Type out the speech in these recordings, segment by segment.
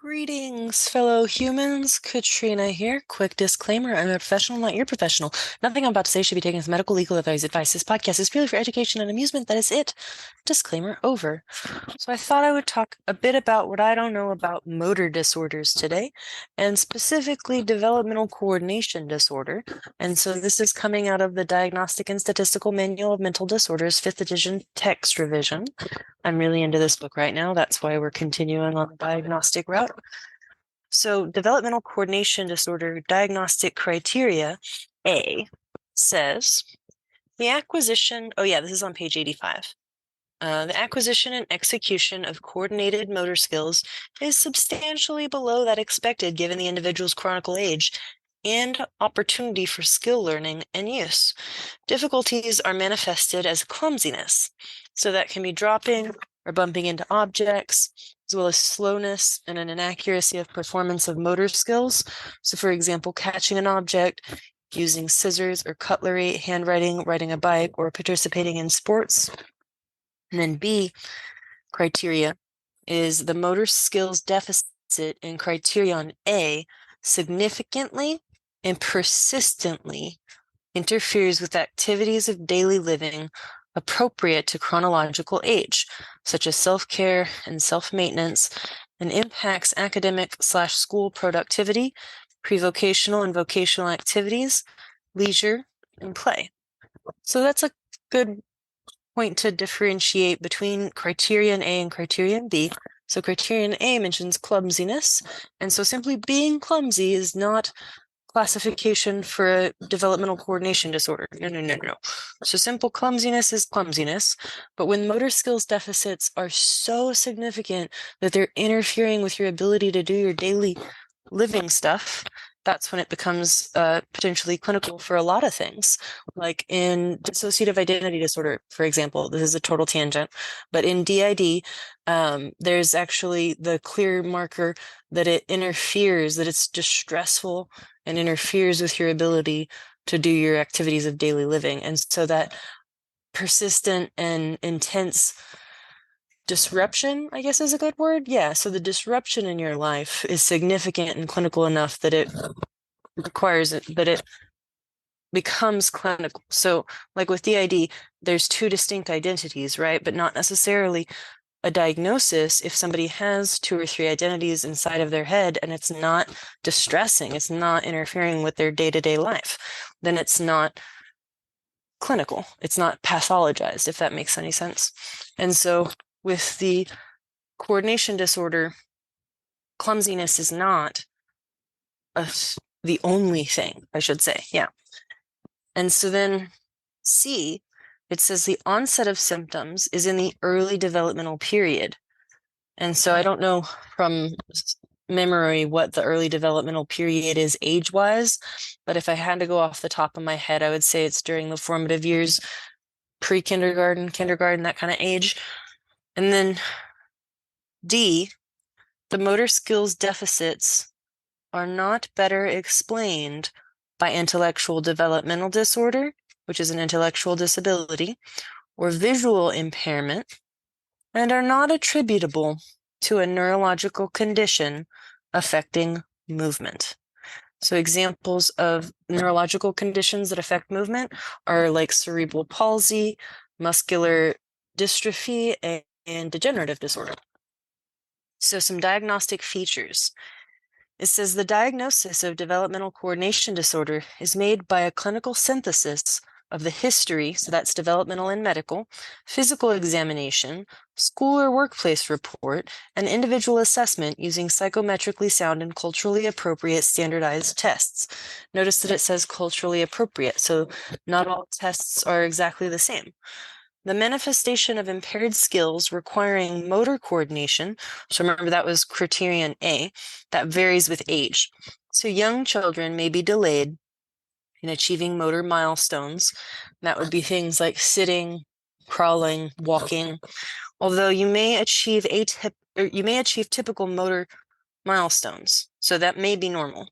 Greetings, fellow humans. Katrina here. Quick disclaimer, I'm a professional, not your professional. Nothing I'm about to say should be taken as medical, legal advice. This podcast is purely for education and amusement. That is it. Disclaimer over. So I thought I would talk a bit about what I don't know about motor disorders today, and specifically developmental coordination disorder. And so this is coming out of the Diagnostic and Statistical Manual of Mental Disorders, 5th edition text revision. I'm really into this book right now. That's why we're continuing on the diagnostic route. So, developmental coordination disorder diagnostic criteria A says the acquisition, oh yeah, this is on page 85. The acquisition and execution of coordinated motor skills is substantially below that expected given the individual's chronicle age and opportunity for skill learning and use. Difficulties are manifested as clumsiness, so that can be dropping or bumping into objects, as well as slowness and an inaccuracy of performance of motor skills. So, for example, catching an object, using scissors or cutlery, handwriting, riding a bike, or participating in sports. And then B criteria is the motor skills deficit in criterion A significantly and persistently interferes with activities of daily living appropriate to chronological age, such as self-care and self-maintenance, and impacts academic/school productivity, pre-vocational and vocational activities, leisure, and play. So that's a good point to differentiate between criterion A and criterion B. So criterion A mentions clumsiness, and so simply being clumsy is not classification for a developmental coordination disorder. No. So simple clumsiness is clumsiness, but when motor skills deficits are so significant that they're interfering with your ability to do your daily living stuff, that's when it becomes potentially clinical for a lot of things. Like in dissociative identity disorder, for example, this is a total tangent, but in DID, there's actually the clear marker that it interferes, that it's distressful and interferes with your ability to do your activities of daily living. And so that persistent and intense disruption, I guess is a good word. Yeah. So the disruption in your life is significant and clinical enough that it requires that it becomes clinical. So like with DID, there's two distinct identities, right? But not necessarily a diagnosis if somebody has two or three identities inside of their head and it's not distressing, it's not interfering with their day-to-day life, then it's not clinical. It's not pathologized, if that makes any sense. And so with the coordination disorder, clumsiness is not the only thing, I should say. Yeah. And so then C, it says the onset of symptoms is in the early developmental period. And so I don't know from memory what the early developmental period is age-wise, but if I had to go off the top of my head, I would say it's during the formative years, pre-kindergarten, kindergarten, that kind of age. And then D, the motor skills deficits are not better explained by intellectual developmental disorder, which is an intellectual disability, or visual impairment, and are not attributable to a neurological condition affecting movement. So examples of neurological conditions that affect movement are like cerebral palsy, muscular dystrophy, and degenerative disorder. So some diagnostic features. It says the diagnosis of developmental coordination disorder is made by a clinical synthesis of the history, so that's developmental and medical, physical examination, school or workplace report, and individual assessment using psychometrically sound and culturally appropriate standardized tests. Notice that it says culturally appropriate, so not all tests are exactly the same. The manifestation of impaired skills requiring motor coordination, so remember that was criterion A, that varies with age. So young children may be delayed in achieving motor milestones. That would be things like sitting, crawling, walking, although you may achieve typical motor milestones. So that may be normal,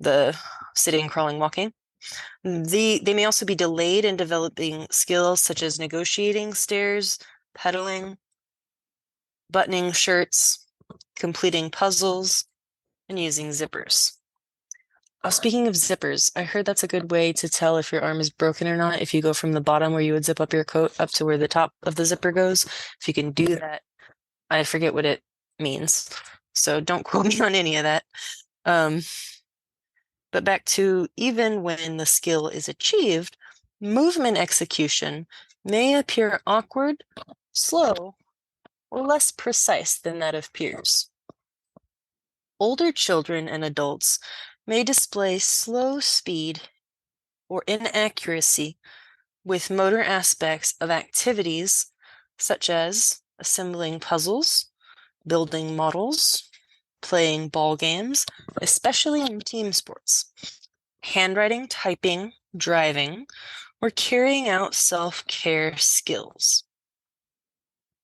the sitting, crawling, walking. They may also be delayed in developing skills such as negotiating stairs, pedaling, buttoning shirts, completing puzzles, and using zippers. Oh, speaking of zippers, I heard that's a good way to tell if your arm is broken or not. If you go from the bottom where you would zip up your coat up to where the top of the zipper goes, if you can do that, I forget what it means. So don't quote me on any of that. Um, but back to even when the skill is achieved, movement execution may appear awkward, slow, or less precise than that of peers. Older children and adults may display slow speed or inaccuracy with motor aspects of activities such as assembling puzzles, building models, playing ball games, especially in team sports, handwriting, typing, driving, or carrying out self-care skills.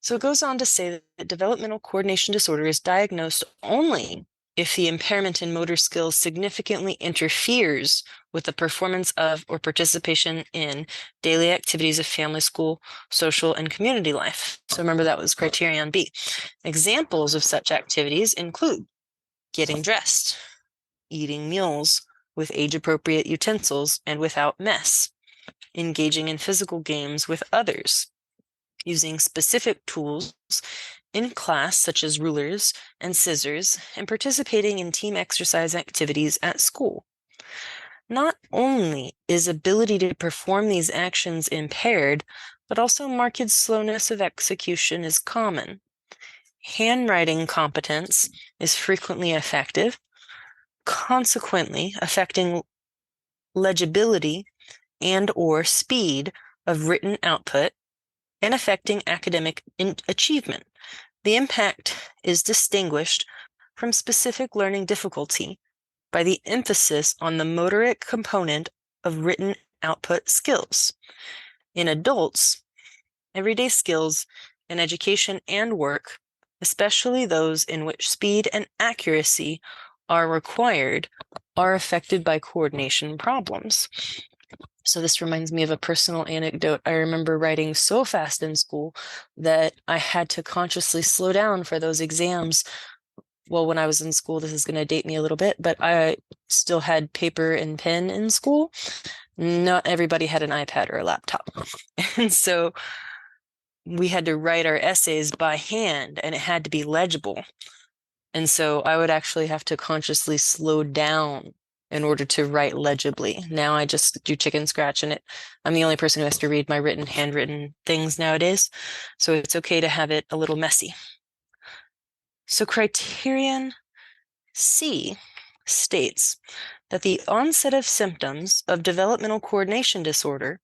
So it goes on to say that developmental coordination disorder is diagnosed only if the impairment in motor skills significantly interferes with the performance of or participation in daily activities of family, school, social, and community life. So remember that was criterion B. Examples of such activities include getting dressed, eating meals with age-appropriate utensils and without mess, engaging in physical games with others, using specific tools in class, such as rulers and scissors, and participating in team exercise activities at school. Not only is ability to perform these actions impaired, but also marked slowness of execution is common. Handwriting competence is frequently affected, consequently affecting legibility and or speed of written output and affecting academic achievement. The impact is distinguished from specific learning difficulty by the emphasis on the motoric component of written output skills. In adults, everyday skills in education and work, especially those in which speed and accuracy are required, are affected by coordination problems. So this reminds me of a personal anecdote. I remember writing so fast in school that I had to consciously slow down for those exams. Well, when I was in school, this is going to date me a little bit, but I still had paper and pen in school. Not everybody had an iPad or a laptop. And so we had to write our essays by hand and it had to be legible. And so I would actually have to consciously slow down in order to write legibly. Now I just do chicken scratch and I'm the only person who has to read my handwritten things nowadays. So it's okay to have it a little messy. So criterion C states that the onset of symptoms of developmental coordination disorder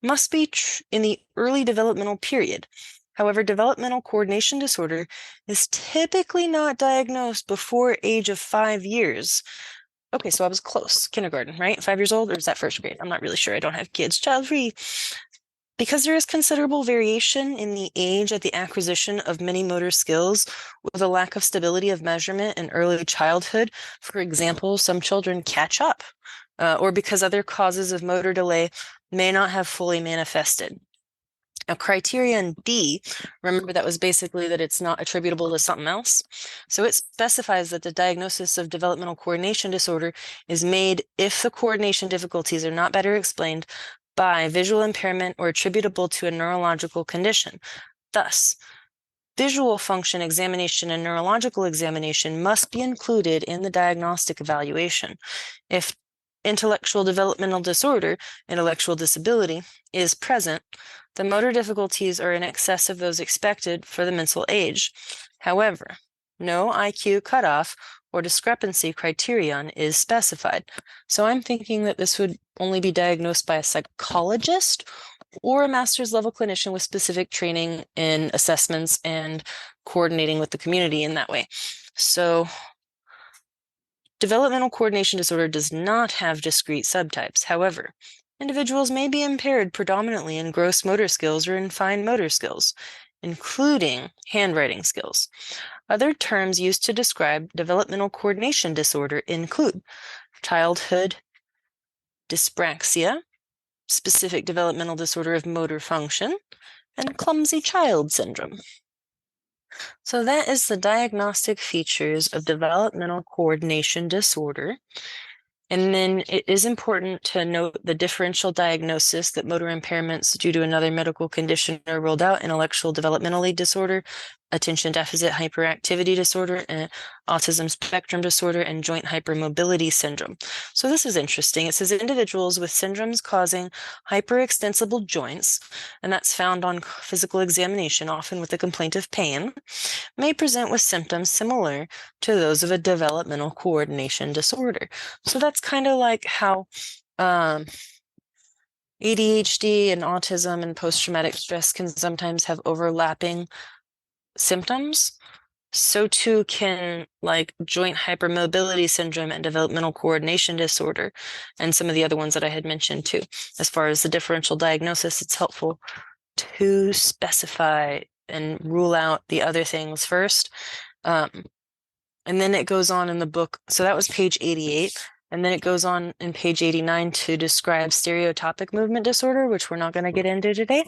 must be in the early developmental period. However, developmental coordination disorder is typically not diagnosed before age of 5 years. Okay, so I was close. Kindergarten, right? 5 years old, or is that first grade? I'm not really sure. I don't have kids. Child free. Because there is considerable variation in the age at the acquisition of many motor skills with a lack of stability of measurement in early childhood, for example, some children catch up, or because other causes of motor delay may not have fully manifested. Now, criterion D, remember that was basically that it's not attributable to something else. So it specifies that the diagnosis of developmental coordination disorder is made if the coordination difficulties are not better explained by visual impairment or attributable to a neurological condition. Thus, visual function examination and neurological examination must be included in the diagnostic evaluation. If intellectual developmental disorder, intellectual disability, is present, the motor difficulties are in excess of those expected for the mental age. However, no IQ cutoff or discrepancy criterion is specified. So I'm thinking that this would only be diagnosed by a psychologist or a master's level clinician with specific training in assessments and coordinating with the community in that way. So developmental coordination disorder does not have discrete subtypes. However, individuals may be impaired predominantly in gross motor skills or in fine motor skills, including handwriting skills. Other terms used to describe developmental coordination disorder include childhood dyspraxia, specific developmental disorder of motor function, and clumsy child syndrome. So that is the diagnostic features of developmental coordination disorder. And then it is important to note the differential diagnosis that motor impairments due to another medical condition are ruled out: intellectual developmentally disorder, attention deficit hyperactivity disorder, and autism spectrum disorder, and joint hypermobility syndrome. So this is interesting. It says individuals with syndromes causing hyperextensible joints, and that's found on physical examination, often with a complaint of pain, may present with symptoms similar to those of a developmental coordination disorder. So that's kind of like how ADHD and autism and post-traumatic stress can sometimes have overlapping symptoms. So too can like joint hypermobility syndrome and developmental coordination disorder, and some of the other ones that I had mentioned too. As far as the differential diagnosis, it's helpful to specify and rule out the other things first. And then it goes on in the book. So that was page 88. And then it goes on in page 89 to describe stereotopic movement disorder, which we're not going to get into today.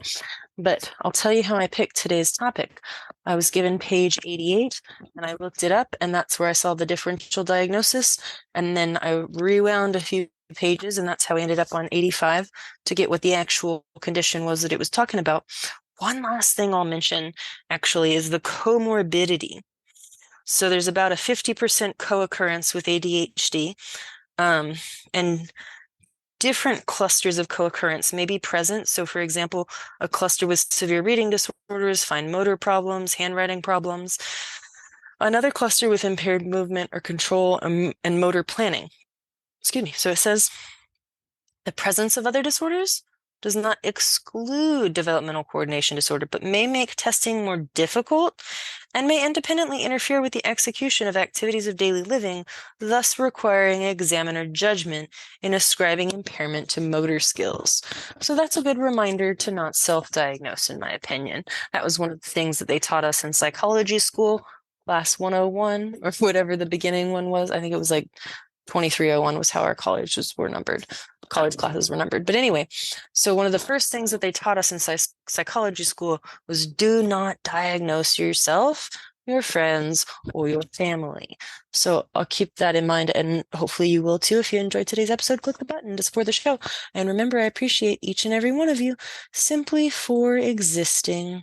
But I'll tell you how I picked today's topic. I was given page 88 and I looked it up, and that's where I saw the differential diagnosis. And then I rewound a few pages, and that's how I ended up on 85 to get what the actual condition was that it was talking about. One last thing I'll mention actually is the comorbidity. So there's about a 50% co-occurrence with ADHD, and different clusters of co-occurrence may be present. So for example, a cluster with severe reading disorders, fine motor problems, handwriting problems. Another cluster with impaired movement or control and motor planning. Excuse me. So it says the presence of other disorders does not exclude developmental coordination disorder, but may make testing more difficult and may independently interfere with the execution of activities of daily living, thus requiring examiner judgment in ascribing impairment to motor skills. So that's a good reminder to not self-diagnose, in my opinion. That was one of the things that they taught us in psychology school, class 101, or whatever the beginning one was. I think it was like 2301 was how our colleges were numbered. College classes were numbered. But anyway, so one of the first things that they taught us in psychology school was do not diagnose yourself, your friends, or your family. So I'll keep that in mind, and hopefully you will too. If you enjoyed today's episode, click the button to support the show. And remember, I appreciate each and every one of you simply for existing.